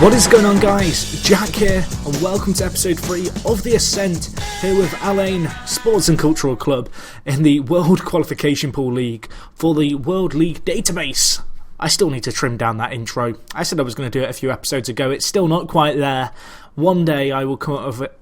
What is going on, guys? Jack here, and welcome to episode 3 of the Ascent, here with Alain Sports and Cultural Club in the World Qualification Pool League for the World League database. I still need to trim down that intro. I said I was going to do it a few episodes ago. It's still not quite there. One day I will come up with it.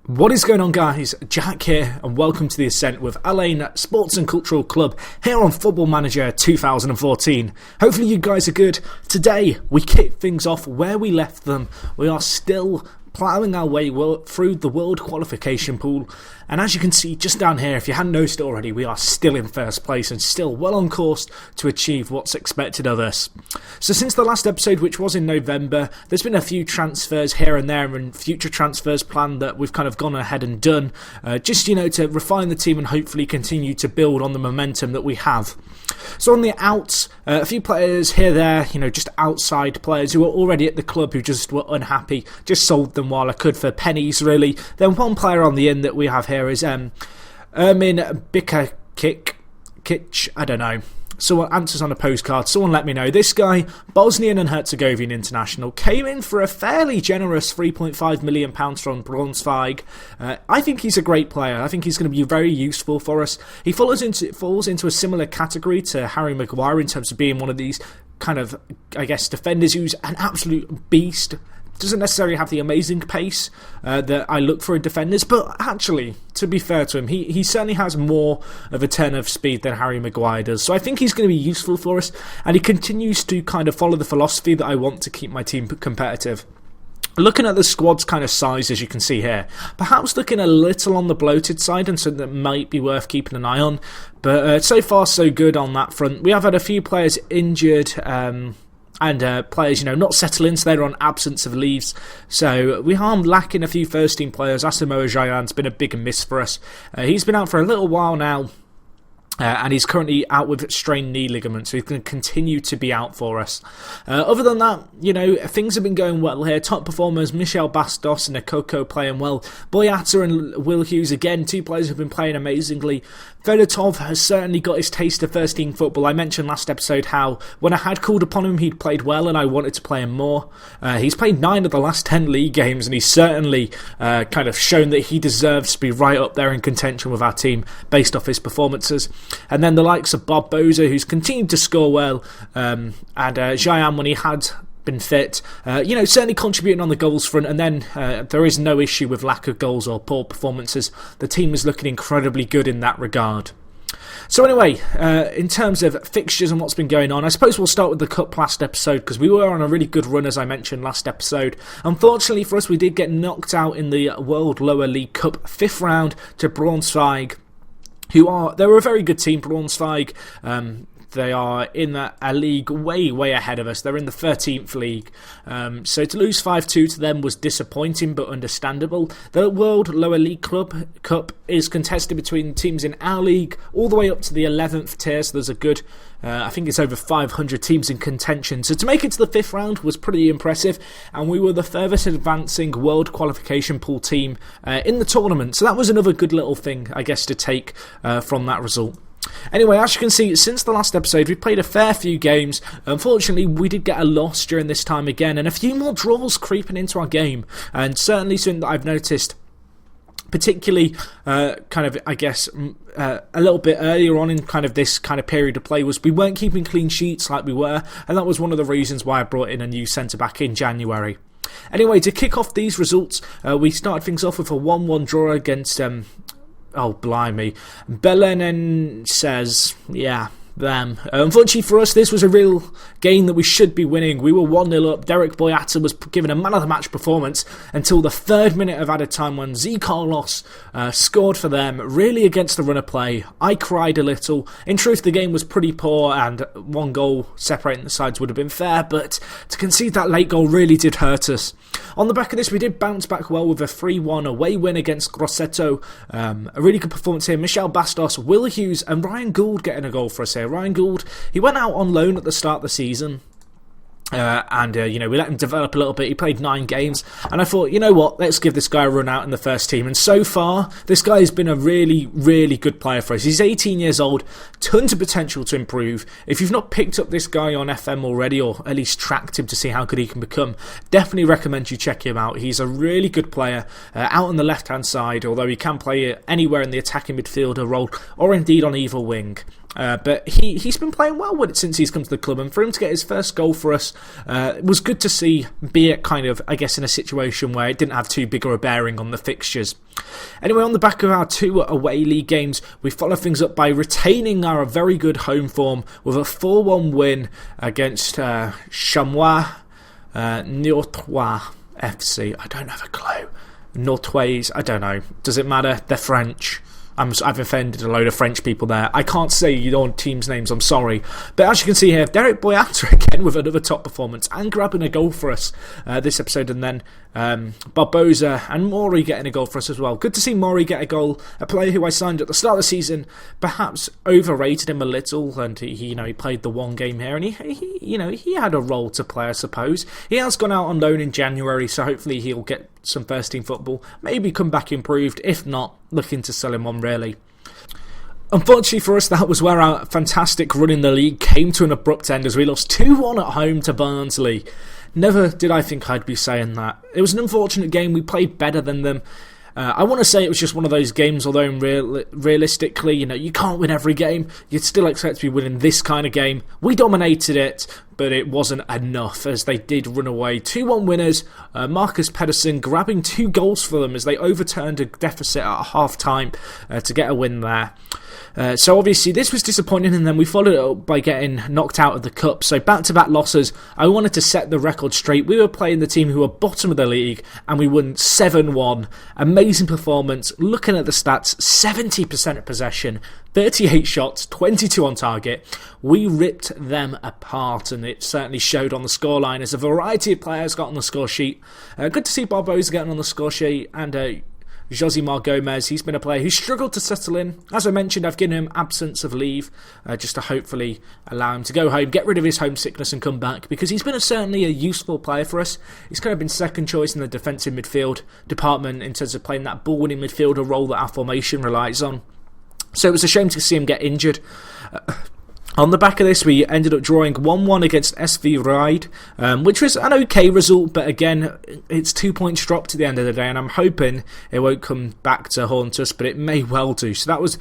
What is going on, guys? Jack here, and welcome to the Ascent with Alain Sports and Cultural Club here on Football Manager 2014. Hopefully you guys are good. Today we kick things off where we left them. We are still ploughing our way through the World Qualification Pool, and as you can see just down here, if you hadn't noticed already, we are still in first place and still well on course to achieve what's expected of us. So since the last episode, which was in November, there's been a few transfers here and there and future transfers planned that we've kind of gone ahead and done, just to refine the team and hopefully continue to build on the momentum that we have. So on the outs, a few players here, there, just outside players who were already at the club who just were unhappy, just sold them while I could for pennies, really. Then one player on the in that we have here is Ermin Bikakic, I don't know. Someone answers on a postcard, someone let me know. This guy, Bosnian and Herzegovinian international, came in for a fairly generous £3.5 million from Braunschweig. I think he's a great player. I think he's going to be very useful for us. He falls into a similar category to Harry Maguire in terms of being one of these kind of, defenders who's an absolute beast. Doesn't necessarily have the amazing pace that I look for in defenders, but actually, to be fair to him, he certainly has more of a turn of speed than Harry Maguire does. So I think he's going to be useful for us, and he continues to kind of follow the philosophy that I want to keep my team competitive. Looking at the squad's kind of size, as you can see here, perhaps looking a little on the bloated side and something that might be worth keeping an eye on, but so far so good on that front. We have had a few players injured, and players, not settling, so they're on absence of leaves. So we are lacking a few first-team players. Asamoah Gyan's been a big miss for us. He's been out for a little while now. And he's currently out with strained knee ligaments, so he's going to continue to be out for us. Other than that, things have been going well here. Top performers, Michel Bastos and Akoko playing well. Boyata and Will Hughes, again, two players who've been playing amazingly. Fedotov has certainly got his taste of first-team football. I mentioned last episode how when I had called upon him, he'd played well and I wanted to play him more. He's played 9 of the last 10 league games, and he's certainly kind of shown that he deserves to be right up there in contention with our team based off his performances. And then the likes of Bob Boza, who's continued to score well, and Gyan, when he had been fit, certainly contributing on the goals front. And then there is no issue with lack of goals or poor performances. The team is looking incredibly good in that regard. So anyway, in terms of fixtures and what's been going on, I suppose we'll start with the Cup last episode, because we were on a really good run, as I mentioned last episode. Unfortunately for us, we did get knocked out in the World Lower League Cup 5th round to Braunschweig. They're a very good team, Braunschweig. They are in a league way ahead of us. They're in the 13th league. So to lose 5-2 to them was disappointing, but understandable. The World Lower League Cup is contested between teams in our league all the way up to the 11th tier. So there's a good, I think it's over 500 teams in contention. So to make it to the 5th round was pretty impressive. And we were the furthest advancing World Qualification Pool team in the tournament. So that was another good little thing, I guess, to take from that result. Anyway, as you can see, since the last episode, we've played a fair few games. Unfortunately, we did get a loss during this time again, and a few more draws creeping into our game. And certainly something that I've noticed, particularly a little bit earlier on in kind of this kind of period of play, was we weren't keeping clean sheets like we were, and that was one of the reasons why I brought in a new centre-back in January. Anyway, to kick off these results, we started things off with a 1-1 draw against... oh, blimey. Belen says, yeah, them. Unfortunately for us, this was a real game that we should be winning. We were 1-0 up. Derek Boyata was given a man-of-the-match performance until the 3rd minute of added time when Z. Carlos scored for them, really against the run of play. I cried a little. In truth, the game was pretty poor, and one goal separating the sides would have been fair, but to concede that late goal really did hurt us. On the back of this, we did bounce back well with a 3-1 away win against Grosseto. A really good performance here. Michel Bastos, Will Hughes and Ryan Gould getting a goal for us here. Ryan Gould, he went out on loan at the start of the season. We let him develop a little bit. He played 9 games, and I thought, you know what, let's give this guy a run out in the first team. And so far, this guy has been a really, really good player for us. He's 18 years old, tons of potential to improve. If you've not picked up this guy on FM already, or at least tracked him to see how good he can become, definitely recommend you check him out. He's a really good player, out on the left-hand side, although he can play anywhere in the attacking midfielder role, or indeed on either wing. But he's been playing well with it since he's come to the club, and for him to get his first goal for us, it was good to see, be it kind of, I guess, in a situation where it didn't have too big of a bearing on the fixtures. Anyway, on the back of our 2 away league games, we follow things up by retaining our very good home form with a 4-1 win against Chamois Niortois FC. I don't have a clue. Nortois, I don't know. Does it matter? They're French. I've offended a load of French people there. I can't say your team's names, I'm sorry. But as you can see here, Derek Boyata again with another top performance and grabbing a goal for us this episode, and then Barbosa and Maury getting a goal for us as well. Good to see Maury get a goal, a player who I signed at the start of the season, perhaps overrated him a little, and he played the 1 game here, and he had a role to play, I suppose. He has gone out on loan in January, so hopefully he'll get some first team football, maybe come back improved. If not, looking to sell him on really. Unfortunately for us, that was where our fantastic run in the league came to an abrupt end as we lost 2-1 at home to Barnsley. Never did I think I'd be saying that. It was an unfortunate game. We played better than them. I want to say it was just one of those games, although realistically, you can't win every game. You'd still expect to be winning this kind of game. We dominated it, but it wasn't enough as they did run away. 2-1 winners, Marcus Pedersen grabbing 2 goals for them as they overturned a deficit at half-time to get a win there. So obviously this was disappointing, and then we followed it up by getting knocked out of the cup. So back-to-back losses. I wanted to set the record straight. We were playing the team who were bottom of the league, and we won 7-1. Amazing performance. Looking at the stats, 70% of possession, 38 shots, 22 on target. We ripped them apart, and it certainly showed on the scoreline as a variety of players got on the score sheet. Good to see Barbosa getting on the score sheet, and Josimar Gomez, he's been a player who struggled to settle in. As I mentioned, I've given him absence of leave just to hopefully allow him to go home, get rid of his homesickness and come back, because he's been certainly a useful player for us. He's kind of been second choice in the defensive midfield department in terms of playing that ball-winning midfielder role that our formation relies on. So it was a shame to see him get injured. On the back of this, we ended up drawing 1-1 against SV Ride, which was an okay result, but again, it's 2 points dropped at the end of the day, and I'm hoping it won't come back to haunt us, but it may well do. So that was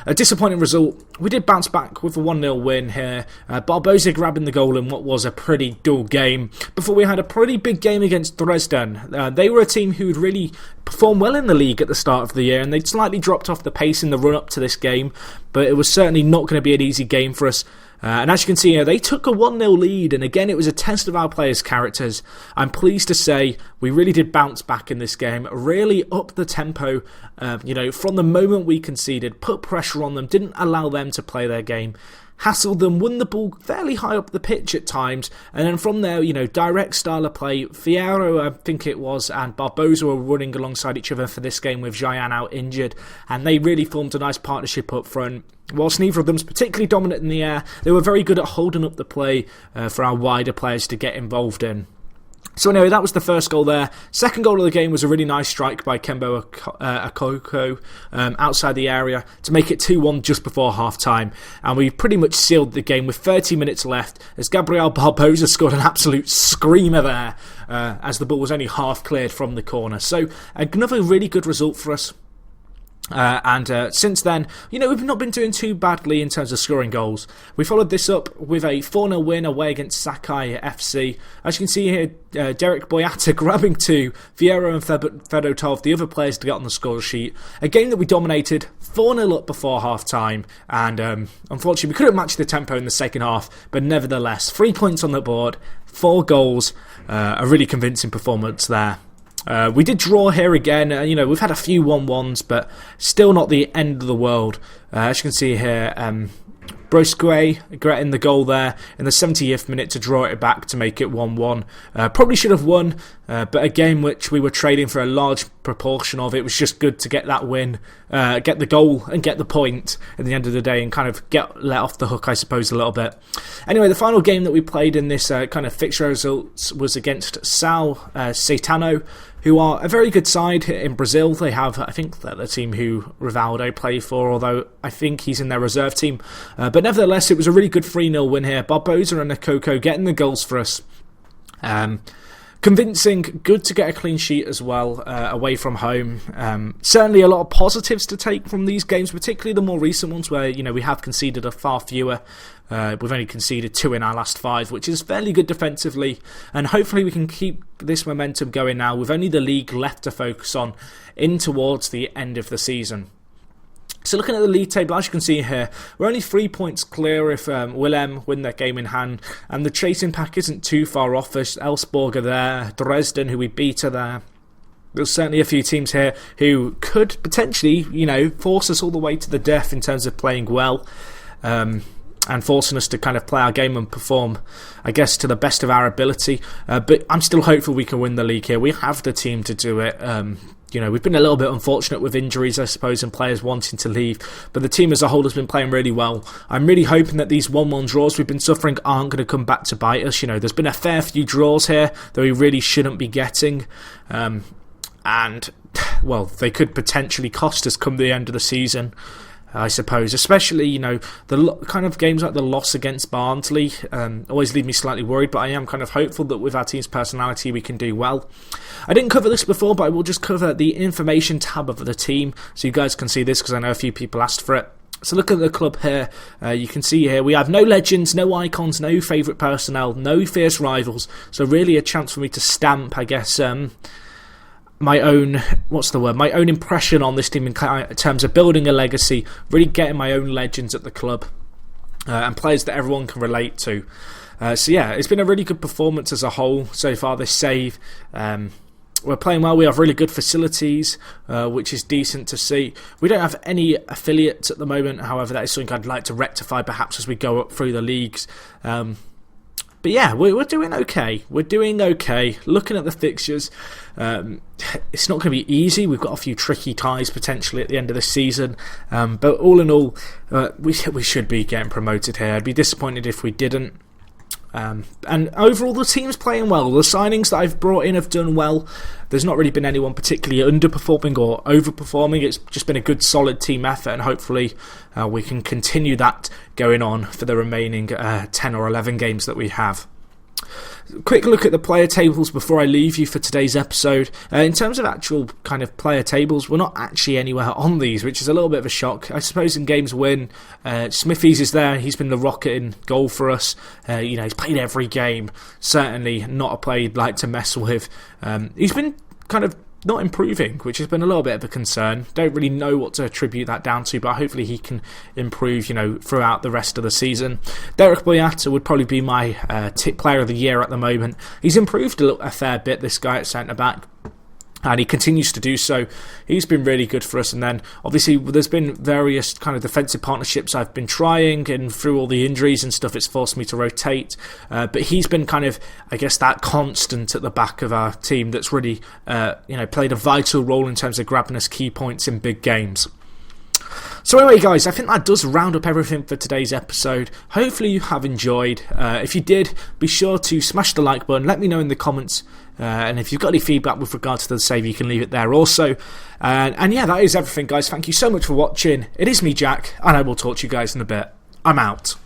a disappointing result. We did bounce back with a 1-0 win here. Barbosa grabbing the goal in what was a pretty dull game, before we had a pretty big game against Dresden. They were a team who had really performed well in the league at the start of the year, and they'd slightly dropped off the pace in the run-up to this game, but it was certainly not going to be an easy game for us. And as you can see here, they took a 1-0 lead, and again, it was a test of our players' characters. I'm pleased to say we really did bounce back in this game, really up the tempo, from the moment we conceded, put pressure on them, didn't allow them to play their game, hassled them, won the ball fairly high up the pitch at times, and then from there, direct style of play. Fierro, I think it was, and Barbosa were running alongside each other for this game with Jayan out injured, and they really formed a nice partnership up front. Whilst neither of them's particularly dominant in the air, they were very good at holding up the play for our wider players to get involved in. So anyway, that was the first goal there. Second goal of the game was a really nice strike by Kembo Akoko outside the area to make it 2-1 just before half-time. And we pretty much sealed the game with 30 minutes left as Gabriel Barbosa scored an absolute screamer there as the ball was only half cleared from the corner. So another really good result for us. Since then, we've not been doing too badly in terms of scoring goals. We followed this up with a 4-0 win away against Sakai FC. As you can see here, Derek Boyata grabbing 2, Fierro and Fedotov, the other players, to get on the score sheet. A game that we dominated, 4-0 up before half-time, and unfortunately we couldn't match the tempo in the second half, but nevertheless, 3 points on the board, 4 goals, a really convincing performance there. We did draw here again. We've had a few 1-1s, but still not the end of the world. As you can see here, Brosque getting the goal there in the 70th minute to draw it back to make it 1-1. Probably should have won, but a game which we were trading for a large proportion of. It was just good to get that win, get the goal and get the point at the end of the day, and kind of get let off the hook, I suppose, a little bit. Anyway, the final game that we played in this kind of fixture results was against São Caetano, who are a very good side in Brazil. They have, I think, they're the team who Rivaldo played for, although I think he's in their reserve team. But nevertheless, it was a really good 3-0 win here. Barbosa and Nakoko getting the goals for us. Convincing, good to get a clean sheet as well, away from home. Certainly a lot of positives to take from these games, particularly the more recent ones where, we have conceded a far fewer. We've only conceded 2 in our last 5, which is fairly good defensively, and hopefully we can keep this momentum going now with only the league left to focus on in towards the end of the season. So looking at the league table, as you can see here, we're only 3 points clear if Willem win their game in hand, and the chasing pack isn't too far off. There's Elfsborg are there, Dresden, who we beat, are there. There's certainly a few teams here who could potentially, force us all the way to the death in terms of playing well, and forcing us to kind of play our game and perform, I guess, to the best of our ability. But I'm still hopeful we can win the league here. We have the team to do it. We've been a little bit unfortunate with injuries, I suppose, and players wanting to leave, but the team as a whole has been playing really well. I'm really hoping that these 1-1 draws we've been suffering aren't going to come back to bite us. There's been a fair few draws here that we really shouldn't be getting, and, well, they could potentially cost us come the end of the season, I suppose, especially, the kind of games like the loss against Barnsley always leave me slightly worried, but I am kind of hopeful that with our team's personality we can do well. I didn't cover this before, but I will just cover the information tab of the team so you guys can see this, because I know a few people asked for it. So look at the club here. You can see here we have no legends, no icons, no favourite personnel, no fierce rivals, so really a chance for me to stamp, I guess, my own impression on this team in terms of building a legacy, really getting my own legends at the club, and players that everyone can relate to. So yeah, it's been a really good performance as a whole so far this save. We're playing well, we have really good facilities, which is decent to see. We don't have any affiliates at the moment, however that is something I'd like to rectify perhaps as we go up through the leagues. But yeah, we're doing okay. We're doing okay. Looking at the fixtures, it's not going to be easy. We've got a few tricky ties potentially at the end of the season. But all in all, we should be getting promoted here. I'd be disappointed if we didn't. And overall, the team's playing well. The signings that I've brought in have done well. There's not really been anyone particularly underperforming or overperforming. It's just been a good, solid team effort, and hopefully we can continue that going on for the remaining 10 or 11 games that we have. Quick look at the player tables before I leave you for today's episode. In terms of actual kind of player tables, we're not actually anywhere on these, which is a little bit of a shock. I suppose in games win, Smithies is there. He's been the rocket in goal for us. He's played every game. Certainly not a player you'd like to mess with. He's been kind of not improving, which has been a little bit of a concern. Don't really know what to attribute that down to, but hopefully he can improve, throughout the rest of the season. Derek Boyata would probably be my player of the year at the moment. He's improved a fair bit, this guy at centre-back, and he continues to do so. He's been really good for us. And then obviously there's been various kind of defensive partnerships I've been trying, and through all the injuries and stuff it's forced me to rotate, but he's been kind of, I guess, that constant at the back of our team that's really played a vital role in terms of grabbing us key points in big games. So anyway guys, I think that does round up everything for today's episode. Hopefully you have enjoyed. If you did, be sure to smash the like button, let me know in the comments, and if you've got any feedback with regard to the save, you can leave it there also. And yeah, that is everything guys. Thank you so much for watching. It is me, Jack, and I will talk to you guys in a bit. I'm out.